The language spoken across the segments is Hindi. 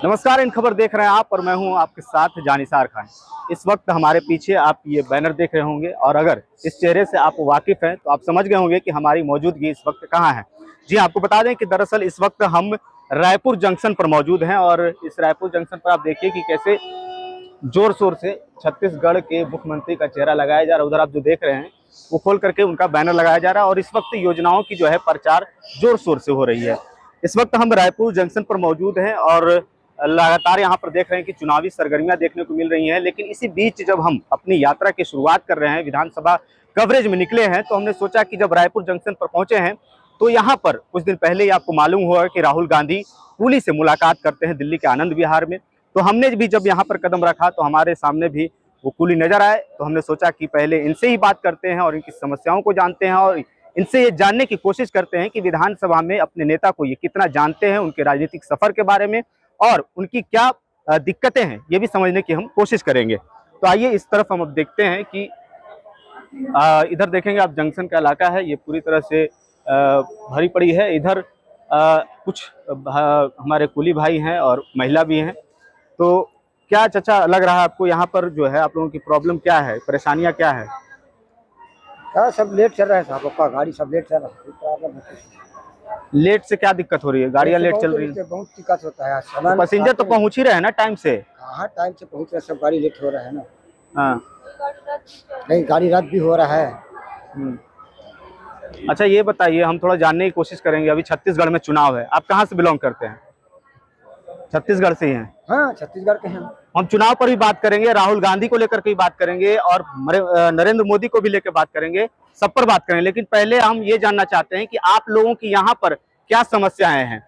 नमस्कार, इन खबर देख रहे हैं आप और मैं हूं आपके साथ जानिसार खान। इस वक्त हमारे पीछे आप ये बैनर देख रहे होंगे और अगर इस चेहरे से आप वाकिफ हैं तो आप समझ गए होंगे कि हमारी मौजूदगी इस वक्त कहां है। जी आपको बता दें कि दरअसल इस वक्त हम रायपुर जंक्शन पर मौजूद हैं और इस रायपुर जंक्शन पर आप देखिए कि कैसे जोर शोर से छत्तीसगढ़ के मुख्यमंत्री का चेहरा लगाया जा रहा है। उधर आप जो देख रहे हैं वो खोल करके उनका बैनर लगाया जा रहा है और इस वक्त योजनाओं की जो है प्रचार जोर शोर से हो रही है। इस वक्त हम रायपुर जंक्शन पर मौजूद हैं और लगातार यहाँ पर देख रहे हैं कि चुनावी सरगर्मियां देखने को मिल रही हैं। लेकिन इसी बीच जब हम अपनी यात्रा की शुरुआत कर रहे हैं, विधानसभा कवरेज में निकले हैं, तो हमने सोचा कि जब रायपुर जंक्शन पर पहुंचे हैं तो यहाँ पर कुछ दिन पहले ही आपको मालूम हुआ कि राहुल गांधी कुली से मुलाकात करते हैं दिल्ली के आनंद विहार में। तो हमने भी जब यहाँ पर कदम रखा तो हमारे सामने भी वो कुली नजर आए। तो हमने सोचा कि पहले इनसे ही बात करते हैं और इनकी समस्याओं को जानते हैं और इनसे ये जानने की कोशिश करते हैं कि विधानसभा में अपने नेता को ये कितना जानते हैं, उनके राजनीतिक सफर के बारे में और उनकी क्या दिक्कतें हैं, ये भी समझने की हम कोशिश करेंगे। तो आइए इस तरफ हम अब देखते हैं कि इधर देखेंगे आप जंक्शन का इलाका है, ये पूरी तरह से भरी पड़ी है। इधर कुछ हमारे कुली भाई हैं और महिला भी हैं। तो क्या चाचा लग रहा है आपको यहाँ पर जो है आप लोगों की प्रॉब्लम क्या है, परेशानियाँ क्या है? सब लेट चल रहा है साहब, आपका गाड़ी सब लेट चल रहा है। प्रॉब्लम है। लेट से क्या दिक्कत हो रही है? गाड़ियाँ लेट चल रही है, बहुत दिक्कत होता है। तो पैसेंजर तो पहुँच ही रहे हैं ना टाइम से? हाँ, टाइम से पहुँच रहे, सब गाड़ी लेट हो रहा है ना। हाँ, नहीं, गाड़ी रद्द भी हो रहा है। अच्छा ये बताइए, हम थोड़ा जानने की कोशिश करेंगे। अभी छत्तीसगढ़ में चुनाव है, आप कहाँ से बिलोंग करते हैं? छत्तीसगढ़ से ही हैं? हाँ, छत्तीसगढ़ के हैं। हम चुनाव पर भी बात करेंगे, राहुल गांधी को लेकर के भी बात करेंगे और नरेंद्र मोदी को भी लेकर बात करेंगे, सब पर बात करेंगे। लेकिन पहले हम ये जानना चाहते हैं कि आप लोगों की यहाँ पर क्या समस्याएं हैं?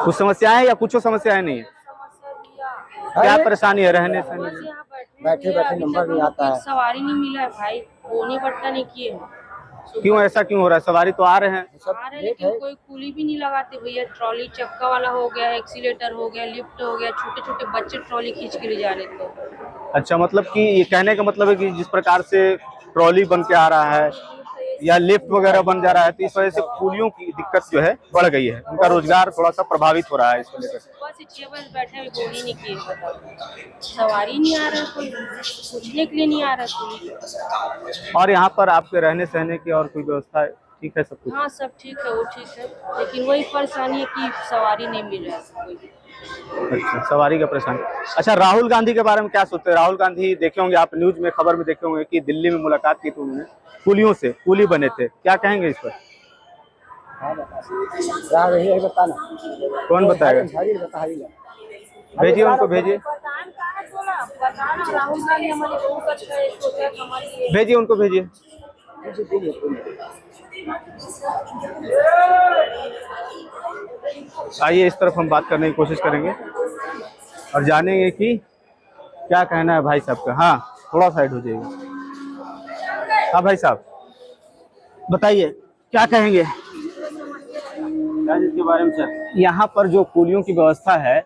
कुछ समस्याएं या कुछ समस्याएं नहीं है? क्या परेशानी है रहने से? बैठे बैठे नंबर नहीं आता है। सवारी नहीं मिला है भाई, बोनी पट्टा नहीं किए हैं। क्यों ऐसा क्यों हो रहा है? सवारी तो आ रहे हैं, आ रहे लेकिन कोई कुली भी नहीं लगाते भैया। ट्रॉली चक्का वाला हो गया, एक्सीलेटर हो गया, लिफ्ट हो गया, छोटे छोटे बच्चे ट्रॉली खींच के ले जा रहे थे। अच्छा, मतलब कि ये कहने का मतलब है कि जिस प्रकार से ट्रॉली बन के आ रहा है या लिफ्ट वगैरह बन जा रहा है तो इस वजह से कूलियों की दिक्कत जो है बढ़ गई है, उनका रोजगार थोड़ा सा प्रभावित हो रहा है इसको लेकर। सुबह से 6 बजे बैठे हुए, बोनी नहीं किए, बताओ। सवारी नहीं आ रहा, कोई पूछने के लिए नहीं आ रहा कोई। और यहाँ पर आपके रहने सहने की और कोई व्यवस्था ठीक है? सब कुछ? हाँ सब ठीक है, वो ठीक है, लेकिन वही परेशानी है कि सवारी नहीं मिल रहा है कोई। अच्छा, सवारी का परेशानी। अच्छा, राहुल गांधी के बारे में क्या सोचते हैं? राहुल गांधी देखे होंगे आप, न्यूज में खबर में देखे होंगे कि दिल्ली में मुलाकात की तो उन्होंने कुलियों से, कुली बने थे, क्या कहेंगे इस पर? बताना कौन बताएगा? भेजिए उनको, भेजिए भेजिए उनको, भेजिए। आइए इस तरफ हम बात करने की कोशिश करेंगे और जानेंगे कि क्या कहना है भाई साहब का। हाँ, थोड़ा साइड हो जाइए। हाँ भाई साहब बताइए, क्या कहेंगे इसके बारे में सर? यहाँ पर जो कुलियों की व्यवस्था है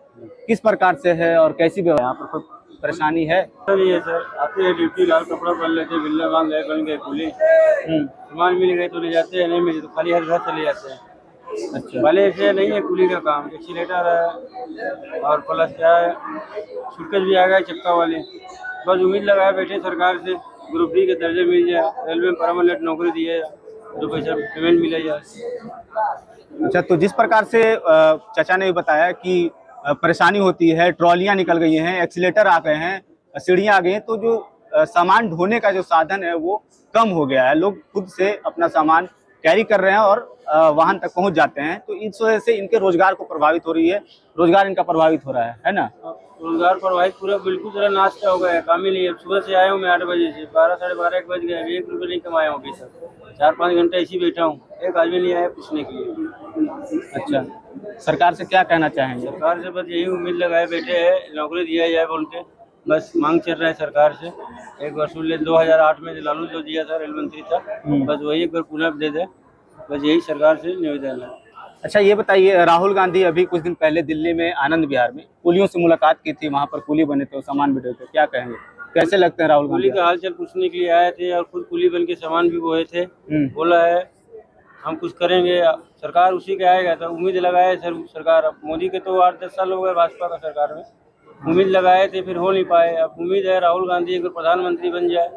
किस प्रकार से है और कैसी व्यवस्था? यहाँ पर कोई परेशानी है? सर ये सर आते हैं ड्यूटी, लाल कपड़ा पहन लेते, बिल्ला बांध गए, बन गए कुली, सामान मिल गए तो ले जाते हैं, नहीं मिले तो खाली हर घर चले जाते हैं। अच्छा, पहले से नहीं है कुली का काम, एक्सीलेटर है और प्लस क्या है, सूटकेस भी आ गए चक्का वाले। बस उम्मीद लगाए बैठे सरकार से ग्रुप डी के दर्जे मिल जाए, रेलवे में परमानेंट नौकरी दिए, जो पैसा पेमेंट मिले जाए। अच्छा, तो जिस प्रकार से चाचा ने बताया कि परेशानी होती है, ट्रॉलियां निकल गई हैं, एक्सीलेटर आ गए हैं, सीढ़ियां आ गई हैं, तो जो सामान ढोने का जो साधन है वो कम हो गया है। लोग खुद से अपना सामान कैरी कर रहे हैं और वाहन तक पहुंच जाते हैं, तो इस वजह से इनके रोजगार को प्रभावित हो रही है, रोजगार इनका प्रभावित हो रहा है ना? रोजगार प्रभावित पूरा बिल्कुल तरह नाश्ता हो गया, काम ही नहीं है। सुबह से आया हूँ मैं 8 बजे से, 12 साढ़े 12 1 बज गए, अभी 1 रुपये नहीं कमाया हूँ अभी तक। 4-5 घंटे इसी बैठा हूँ, एक आदमी नहीं आया पूछने के लिए। अच्छा, सरकार से क्या कहना चाहेंगे? सरकार से बस यही उम्मीद लगाए बैठे हैं, नौकरी दिया जाए बोल के, बस मांग चल रहा है सरकार से। एक बार सुन ले, 2008 में लालू जो दिया था, रेल मंत्री था, बस वही एक बार पुनः दे दे, बस यही सरकार से निवेदन है। अच्छा ये बताइए, राहुल गांधी अभी कुछ दिन पहले दिल्ली में आनंद विहार में कुलियों से मुलाकात की थी, वहां पर कुली बने थे, सामान बिटे थे, क्या कहेंगे, कैसे लगते हैं राहुल गांधी? कुली का हालचाल पूछने के लिए आए थे और खुद कुली बन के सामान भी बोए थे। बोला है हम कुछ करेंगे, सरकार उसी के आएगा। तो उम्मीद लगाए सरकार, अब मोदी के तो 8-10 साल हो गए भाजपा का सरकार में, उम्मीद लगाए थे फिर हो नहीं पाए। अब उम्मीद है राहुल गांधी अगर प्रधानमंत्री बन जाए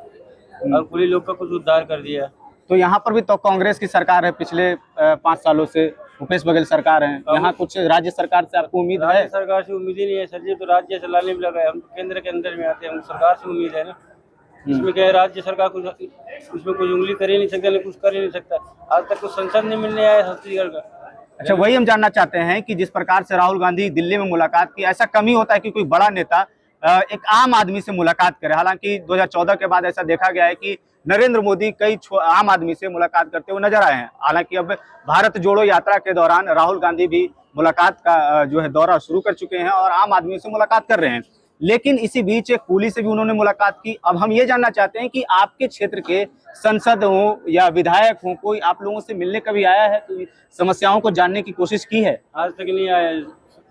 और कुली लोग का कुछ उद्धार कर दिया। तो यहाँ पर भी तो कांग्रेस की सरकार है पिछले 5 सालों से, भूपेश बघेल सरकार है। यहाँ कुछ राज्य सरकार से आपको उम्मीद है? राज्य सरकार से उम्मीद ही नहीं है सर जी, तो राज्य चलाने में लगा है। हम केंद्र के अंदर में आते हैं, हम सरकार से उम्मीद है ना। इसमें क्या है, राज्य सरकार कुछ उसमें कुछ उंगली कर ही नहीं सकता, नहीं कुछ कर ही नहीं सकता। आज तक कुछ संसद नहीं मिलने आया छत्तीसगढ़ का। अच्छा, वही हम जानना चाहते हैं कि जिस प्रकार से राहुल गांधी दिल्ली में मुलाकात की, ऐसा कम ही होता है कि कोई बड़ा नेता एक आम आदमी से मुलाकात करे। हालांकि 2014 के बाद ऐसा देखा गया है कि नरेंद्र मोदी कई आम आदमी से मुलाकात करते हुए नजर आए हैं। हालांकि अब भारत जोड़ो यात्रा के दौरान राहुल गांधी भी मुलाकात का जो है दौरा शुरू कर चुके हैं और आम आदमियों से मुलाकात कर रहे हैं। लेकिन इसी बीच एक कुली से भी उन्होंने मुलाकात की। अब हम ये जानना चाहते हैं कि आपके क्षेत्र के सांसद हो या विधायक हो, कोई आप लोगों से मिलने कभी आया है, तो समस्याओं को जानने की कोशिश की है? आज तक नहीं आया।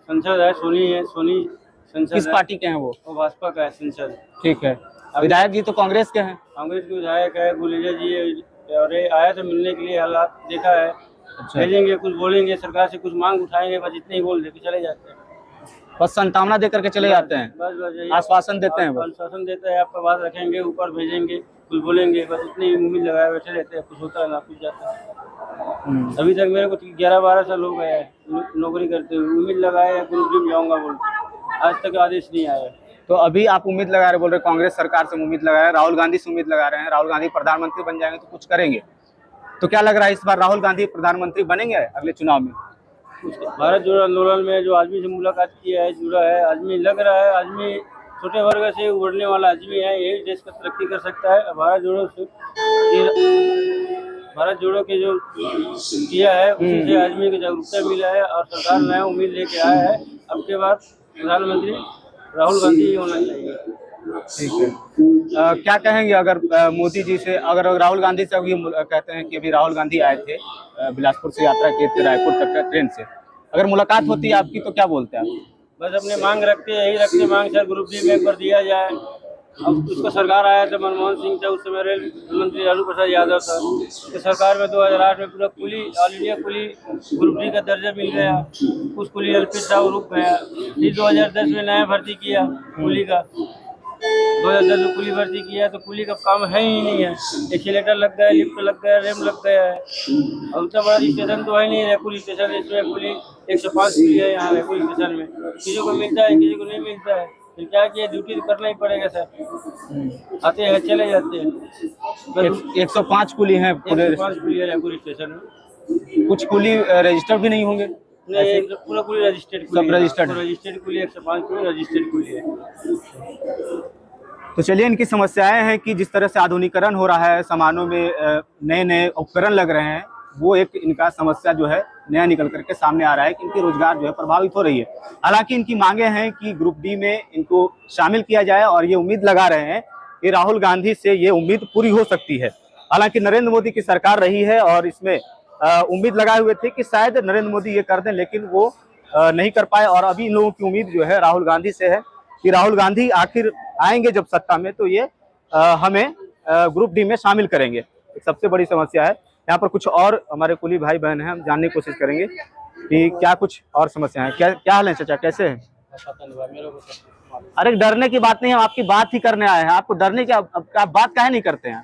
संसद है सोनी संसद। किस पार्टी के हैं वो? भाजपा का है संसद। ठीक है। विधायक जी तो कांग्रेस के हैं। कांग्रेस के विधायक है गुलेरिया जी, और आया तो मिलने के लिए, हालात देखा है। अच्छा। भेजेंगे, कुछ बोलेंगे, सरकार से कुछ मांग उठाएंगे, बस इतने ही बोल दे के चले जाते हैं। बस संतावना दे करके चले जाते हैं, बस यही आश्वासन देते हैं। आश्वासन देते हैं, आपका बात रखेंगे, ऊपर भेजेंगे, कुछ बोलेंगे, बस इतनी उम्मीद लगाए बैठे रहते हैं। कुछ होता है ना कुछ जाता है। अभी तक मेरे को 11-12 साल हो गए हैं नौकरी करते हुए, उम्मीद लगाए ग्रुप डी में जाऊंगा बोलते, आज तक आदेश नहीं आया। तो अभी आप उम्मीद लगा रहे, बोल रहे कांग्रेस सरकार से उम्मीद लगा रहे हैं, राहुल गांधी से उम्मीद लगा रहे हैं, राहुल गांधी प्रधानमंत्री बन जाएंगे तो कुछ करेंगे। तो क्या लग रहा है इस बार राहुल गांधी प्रधानमंत्री बनेंगे अगले चुनाव में? भारत जोड़ो आंदोलन में जो आदमी से मुलाकात किया है, जुड़ा है आदमी, लग रहा है आदमी छोटे वर्ग से उभरने वाला आदमी है, यही देश का तरक्की कर सकता है। भारत जोड़ो के जो किया है उसी से आदमी को जागरूकता मिला है और सरकार नया उम्मीद लेके आया है। अब के बाद प्रधानमंत्री राहुल गांधी ही होना चाहिए। ठीक है। क्या कहेंगे अगर मोदी जी से, अगर राहुल गांधी से अभी कहते हैं कि अभी राहुल गांधी आए थे बिलासपुर से यात्रा किए थे रायपुर तक का ट्रेन से, अगर मुलाकात होती है आपकी तो क्या बोलते हैं आप? बस अपने मांग रखते हैं, यही रखते मांग सर ग्रुप डी में एक बार दिया जाए। अब उसका सरकार आया था, मनमोहन सिंह था उस समय, रेल मंत्री लालू प्रसाद यादव था। तो सरकार में 2008 में पूरा कुली, ऑल इंडिया कुली ग्रुप डी का दर्जा मिल गया। कुछ कुली अल्पित था वो रुक गया। फिर 2010 में नया भर्ती किया कुली का, 2010 में कुली भर्ती किया तो कुली का काम है ही नहीं है। एक्सीलेटर लग गया, लिफ्ट लग गया, रेम लग गया है। और उतना बड़ा स्टेशन तो है नहीं, रेकुल स्टेशन। इसमें कुली 105 कुली है यहाँ रेकुल स्टेशन में। किसी को मिलता है, किसी को नहीं मिलता है। फिर क्या किया, ड्यूटी तो करना ही पड़ेगा सर। आते हैं चले जाते हैं। 105 कुली हैं पूरे 105 कुली है रेकुल स्टेशन में। कुछ कुली रजिस्टर भी नहीं होंगे? नहीं, पूरा कुली रजिस्टर्ड, सब रजिस्टर्ड कुली 105 कुली रजिस्टर्ड कुली है। तो चलिए, इनकी समस्याएं हैं कि जिस तरह से आधुनिकीकरण हो रहा है, सामानों में नए नए उपकरण लग रहे हैं, वो एक इनका समस्या जो है नया निकल करके सामने आ रहा है कि इनकी रोजगार जो है प्रभावित हो रही है। हालांकि इनकी मांगे हैं कि ग्रुप डी में इनको शामिल किया जाए और ये उम्मीद लगा रहे हैं कि राहुल गांधी से ये उम्मीद पूरी हो सकती है। हालांकि नरेंद्र मोदी की सरकार रही है और इसमें उम्मीद लगाए हुए थे कि शायद नरेंद्र मोदी ये कर दें, लेकिन वो नहीं कर पाए। और अभी इन लोगों की उम्मीद जो है राहुल गांधी से है कि राहुल गांधी आखिर आएंगे जब सत्ता में तो ये हमें ग्रुप डी में शामिल करेंगे। एक सबसे बड़ी समस्या है। यहाँ पर कुछ और हमारे कुली भाई बहन हैं, हम जानने की कोशिश करेंगे कि क्या कुछ और समस्या है। क्या हाल है चाचा, कैसे हैं? अरे डरने की बात नहीं है, हम आपकी बात ही करने आए हैं। आपको डरने की आप बात काहे नहीं करते हैं?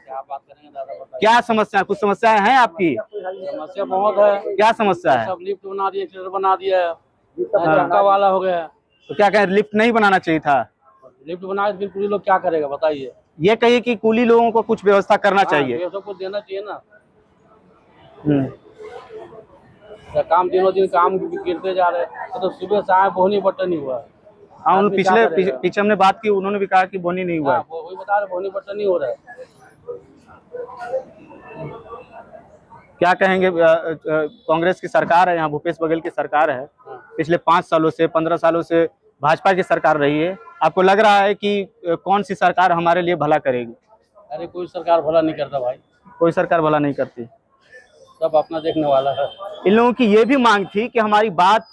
क्या समस्या, कुछ समस्याएं हैं आपकी? समस्या बहुत है। क्या समस्या है? सब लिफ्ट बना दिए, एक्सीलेटर बना दिया, चक्का वाला हो गया। तो क्या कहें, लिफ्ट नहीं बनाना चाहिए था? लिफ्ट बना के फिर कुली लोग क्या करेगा बताइए? ये कहिए कि कुली लोगों को कुछ व्यवस्था करना चाहिए, सबको देना चाहिए ना। काम दिनों दिन काम गिरते जा रहे हैं। तो सुबह से आए बोहनी बटन नहीं हुआ। हाँ, उन पीछे हमने बात की, उन्होंने भी कहा कि बोनी नहीं हुआ। वही बता रहे, बोहनी बटन नहीं हो रहा है। क्या कहेंगे, कांग्रेस की सरकार है यहाँ, भूपेश बघेल की सरकार है, पिछले 5 सालों से 15 सालों से भाजपा की सरकार रही है। आपको लग रहा है कि कौन सी सरकार हमारे लिए भला करेगी? अरे कोई सरकार भला नहीं करता भाई, कोई सरकार भला नहीं करती, सब अपना देखने वाला है। इन लोगों की ये भी मांग थी कि हमारी बात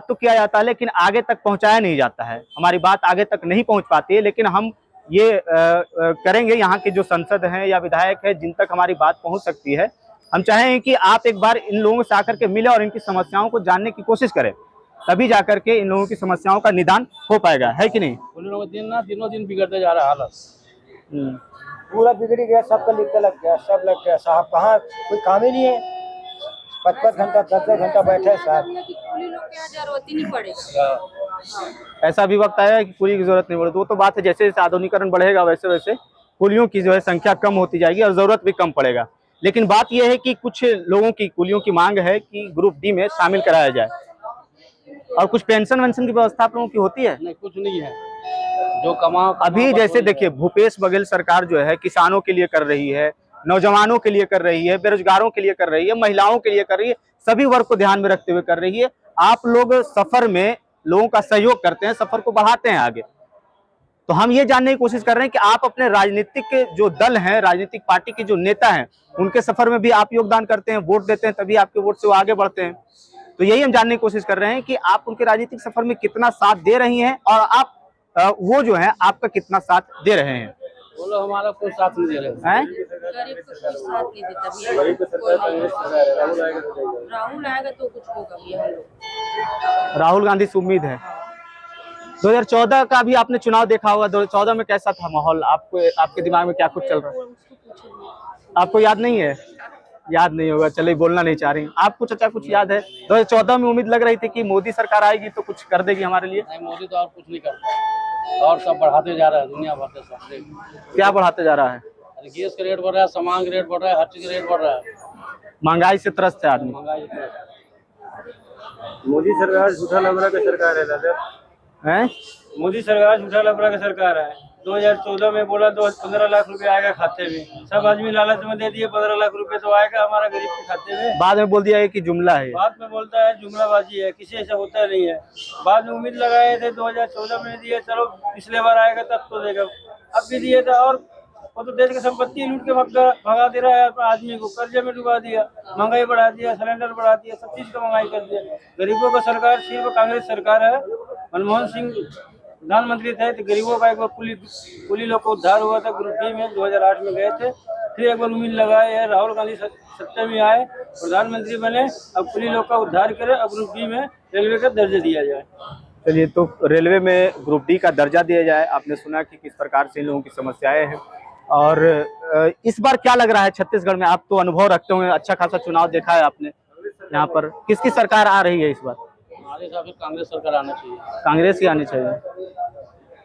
तो किया जाता है लेकिन आगे तक पहुंचाया नहीं जाता है। हमारी बात आगे तक नहीं पहुंच पाती है, लेकिन हम ये करेंगे, यहाँ के जो संसद हैं या विधायक है जिन तक हमारी बात पहुंच सकती है हम चाहेंगे कि आप एक बार इन लोगों से आकर के मिले और इनकी समस्याओं को जानने की कोशिश करें, तभी जाकर के इन लोगों की समस्याओं का निदान हो पाएगा, है कि नहीं? दिनों दिनों दिन बिगड़ते जा रहा है हालत। पूरा बिगड़ी गया, सबका लिखते लग गया, सब लग गया साहब, कहाँ कोई काम ही नहीं है। 5-5 घंटा 10-10 घंटा बैठे हैं साहब। कुली लोग के यहाँ जरूरत ही नहीं पड़ेगा। ऐसा भी वक्त आया कि कुली की जरूरत नहीं पड़ती। वो तो बात है, जैसे जैसे आधुनिकरण बढ़ेगा वैसे वैसे कुलियों की जो है संख्या कम होती जाएगी और जरूरत भी कम पड़ेगा। लेकिन बात यह है कि कुछ लोगों की कुलियों की मांग है कि ग्रुप डी में शामिल कराया जाए। और कुछ पेंशन वेंशन की व्यवस्था आप लोगों की होती है? नहीं, कुछ नहीं है। जो कमा अभी जैसे देखिए भूपेश बघेल सरकार जो है किसानों के लिए कर रही है, नौजवानों के लिए कर रही है, बेरोजगारों के लिए कर रही है, महिलाओं के लिए कर रही है, सभी वर्ग को ध्यान में रखते हुए कर रही है। आप लोग सफर में लोगों का सहयोग करते हैं, सफर को बढ़ाते हैं आगे। तो हम ये जानने की कोशिश कर रहे हैं कि आप अपने राजनीतिक जो दल हैं, राजनीतिक पार्टी के जो नेता हैं, उनके सफर में भी आप योगदान करते हैं, वोट देते हैं, तभी आपके वोट से वो आगे बढ़ते हैं। तो यही हम जानने की कोशिश कर रहे हैं कि आप उनके राजनीतिक सफर में कितना साथ दे रही हैं और आप वो जो है आपका कितना साथ दे रहे हैं। वो लोग हमारा कोई साथ नहीं दे रहे हैं? गरीब को कोई साथ नहीं देता भैया। राहुल आएगा तो कुछ होगा भैया। हम लोग राहुल गांधी से उम्मीद है। 2014 का भी आपने चुनाव देखा होगा। 2014 में कैसा था माहौल? आपको आपके दिमाग में क्या कुछ चल रहा है? आपको याद नहीं है? याद नहीं होगा, चलिए बोलना नहीं चाह रही। आपको चाचा कुछ याद है? 2014 में उम्मीद लग रही थी कि मोदी सरकार आएगी तो कुछ कर देगी हमारे लिए। नहीं, मोदी तो और कुछ नहीं करता और सब बढ़ाते जा रहा है, दुनिया भर के सब। क्या बढ़ाते जा रहा है? अरे गैस का रेट बढ़ रहा है, सामान का रेट बढ़ रहा है, हर चीज का रेट बढ़ रहा है। महंगाई से त्रस्त है आदमी। महंगाई इतना है। मोदी सरकार झूठा लबड़ा का सरकार है दादा। हैं? मोदी सरकार झूठा लबड़ा का सरकार है। 2014 में बोला तो 15 लाख रुपए आएगा खाते में। सब आदमी लालच में दे दिए 15 लाख रुपए तो आएगा हमारा गरीब के खाते में। बाद में बोल दिया है कि जुमला है। बाद में बोलता है जुमलाबाजी है, किसी ऐसा होता नहीं है। बाद में उम्मीद लगाए थे 2014 में दिए, चलो पिछले बार आएगा तब तो देगा। अब भी दिए था और वो तो देश की संपत्ति लूट के भगा दे रहा है। आदमी को कर्जे में डुबा दिया, महंगाई बढ़ा दिया, सिलेंडर बढ़ा दिया, सब चीज का महंगाई कर दिया। गरीबों का सरकार सिर्फ कांग्रेस सरकार है। मनमोहन सिंह प्रधानमंत्री थे तो गरीबों का एक बार कुली लोग को उद्धार हुआ था। ग्रुप डी में 2008 में गए थे, फिर एक बार उम्मीद लगाए है राहुल गांधी सत्ता में आए, प्रधानमंत्री बने, अब कुली लोग का उद्धार करे। अब ग्रुप डी में रेलवे का दर्जा दिया जाए। चलिए, तो रेलवे में ग्रुप डी का दर्जा दिया जाए। आपने सुना कि किस प्रकार से इन लोगों की समस्याएं हैं। और इस बार क्या लग रहा है छत्तीसगढ़ में? आप तो अनुभव रखते होंगे, अच्छा खासा चुनाव देखा है आपने। यहाँ पर किसकी सरकार आ रही है इस बार? हमारे हिसाब से कांग्रेस सरकार आना चाहिए। कांग्रेस की आनी चाहिए।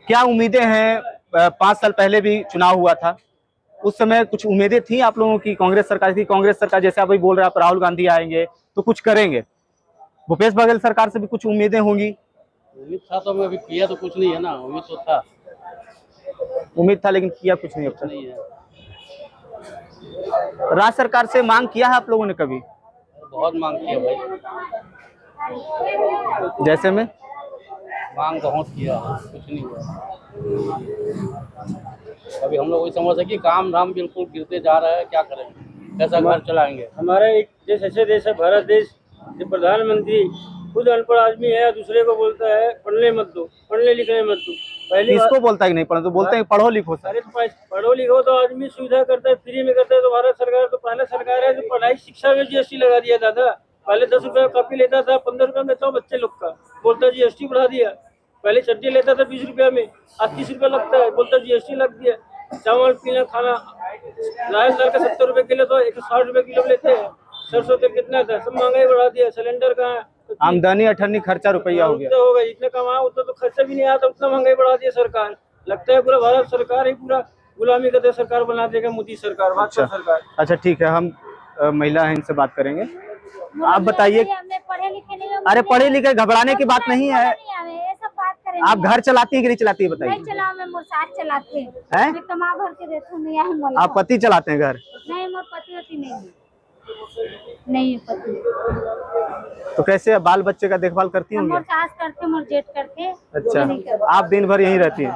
क्या उम्मीदें हैं? 5 साल पहले भी चुनाव हुआ था, उस समय कुछ उम्मीदें थी आप लोगों की? कांग्रेस सरकार थी, कांग्रेस सरकार जैसे आप बोल रहे हैं, आप राहुल गांधी आएंगे तो कुछ करेंगे। भूपेश बघेल सरकार से भी कुछ उम्मीदें होंगी। उम्मीद था तो मैं अभी किया तो कुछ नहीं है ना। उम्मीद तो था, उम्मीद था लेकिन किया कुछ नहीं अब तक। नहीं है। राज्य सरकार से मांग किया है आप लोगों ने कभी? बहुत मांग किया भाई, जैसे में मांग बहुत किया, कुछ नहीं हुआ। अभी हम लोग वही समझ है कि काम धाम बिल्कुल गिरते जा रहा है, क्या करेंगे, कैसा घर चलाएंगे। हमारा एक देश ऐसे देश है भारत देश, जो प्रधानमंत्री खुद अनपढ़ आदमी है, दूसरे को बोलता है पढ़ने मत दो, पढ़ने लिखने मत दो। पहले किसको बोलता है कि नहीं पढ़ो? तो बोलते हैं पढ़ो लिखो सर। अरे तो पढ़ो लिखो तो आदमी सुविधा करता है, फ्री में करता है। तो भारत सरकार तो पहले सरकार है जो पढ़ाई शिक्षा में GST लगा दिया दादा। पहले 10 रुपए कॉपी लेता था, 15 रुपए में तो बच्चे लोग का बोलता GST बढ़ा दिया। पहले चट्टी लेता था 20 रुपया में, आज 30 रुपया लगता है, बोलता GST लग दिया। चावल पीना खाना राशन दाल का 70 रुपए किलो तो 160 रुपए किलो लेते हैं। सरसों तेल कितना था, सब महंगाई बढ़ा दिया। सिलेंडर कहाँ है? आमदनी अठन्नी खर्चा रुपया हो गया। होगा जितना कमाओ उतना तो खर्चा भी नहीं आता, उतना महंगाई बढ़ा दिया सरकार। लगता है पूरा भारत सरकार ही पूरा गुलामी का सरकार बना देगा मोदी सरकार, भाजपा सरकार। अच्छा ठीक है, हम महिला हैं इनसे बात करेंगे। आप बताइए। अरे पढ़े लिखे घबराने की बात नहीं है। आप घर चलाती है कि नहीं चलाती है बताइए। नहीं चलाओ, मैं मोर साथ चलाते हैं। मैं कमा भर के देता हूँ, नहीं है मोला। आप पति चलाते हैं घर? नहीं, मोर पति होती नहीं है, नहीं है पति। तो कैसे बाल बच्चे का देखभाल करती होंगी? मोर सास करते, मोर जेठ करते। अच्छा, आप दिन भर यहीं रहती हैं?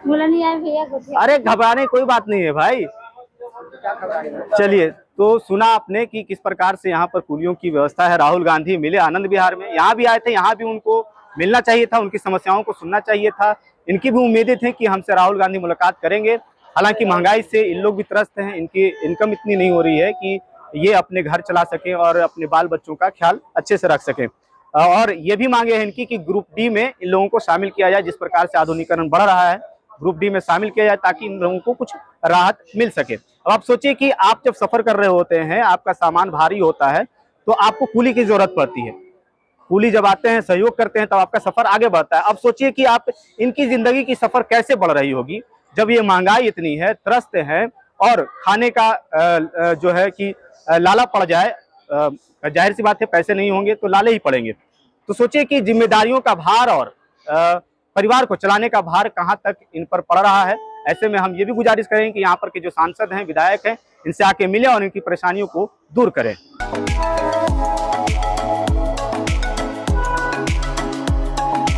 बोला नहीं यार भैया गुठिया। अरे घबराने कोई बात नहीं है भाई। चलिए, तो सुना आपने कि किस प्रकार से यहाँ पर कुलियों की व्यवस्था है। राहुल गांधी मिले आनंद विहार में, यहाँ भी आए थे, यहाँ भी उनको मिलना चाहिए था, उनकी समस्याओं को सुनना चाहिए था। इनकी भी उम्मीदें थी कि हमसे राहुल गांधी मुलाकात करेंगे हालांकि महंगाई से इन लोग भी त्रस्त हैं, इनकी इनकम इतनी नहीं हो रही है कि ये अपने घर चला सकें और अपने बाल बच्चों का ख्याल अच्छे से रख सकें। और ये भी मांगे हैं इनकी कि ग्रुप डी में इन लोगों को शामिल किया जाए। जिस प्रकार से आधुनिकीकरण बढ़ रहा है, ग्रुप डी में शामिल किया जाए ताकि इन लोगों को कुछ राहत मिल सके। अब आप सोचिए कि आप जब सफर कर रहे होते हैं, आपका सामान भारी होता है, तो आपको कूली की जरूरत पड़ती है। कूली जब आते हैं, सहयोग करते हैं, तब आपका सफर आगे बढ़ता है। अब सोचिए कि आप इनकी जिंदगी की सफर कैसे बढ़ रही होगी जब ये महंगाई इतनी है, त्रस्त है और खाने का जो है कि लाला पड़ जाए। जाहिर सी बात है, पैसे नहीं होंगे तो लाले ही पड़ेंगे। तो सोचिए कि जिम्मेदारियों का भार और परिवार को चलाने का भार कहाँ तक इन पर पड़ रहा है। ऐसे में हम ये भी गुजारिश करें कि यहाँ पर के जो सांसद हैं, विधायक हैं, इनसे आके मिले और इनकी परेशानियों को दूर करें।